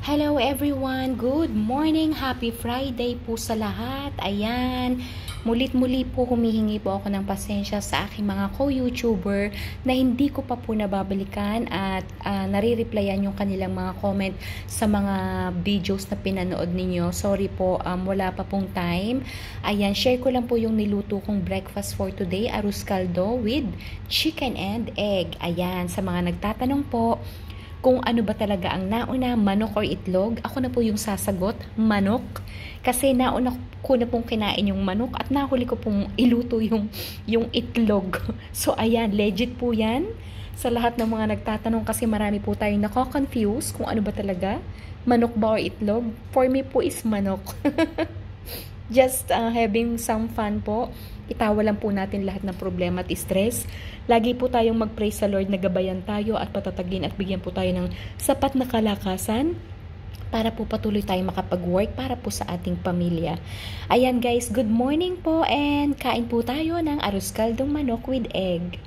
Hello everyone! Good morning! Happy Friday po sa lahat! Ayan, mulit-muli po humihingi po ako ng pasensya sa aking mga co-YouTuber na hindi ko pa po nababalikan at nare-replyan yung kanilang mga comment sa mga videos na pinanood ninyo. Sorry po, wala pa pong time. Ayan, share ko lang po yung niluto kong breakfast for today, arroz caldo with chicken and egg. Ayan, sa mga nagtatanong po, kung ano ba talaga ang nauna, manok or itlog, ako na po yung sasagot, manok. Kasi nauna ko na pong kinain yung manok at nahuli ko pong iluto yung itlog. So ayan, legit po yan. Sa lahat ng mga nagtatanong kasi marami po tayong nako-confuse kung ano ba talaga, manok ba or itlog. For me po is manok. Just having some fun po. Itawa lang po natin lahat ng problema at stress. Lagi po tayong mag-pray sa Lord na gabayan tayo at patatagin at bigyan po tayo ng sapat na kalakasan para po patuloy tayong makapag-work para po sa ating pamilya. Ayan guys, good morning po and kain po tayo ng arroz caldong manok with egg.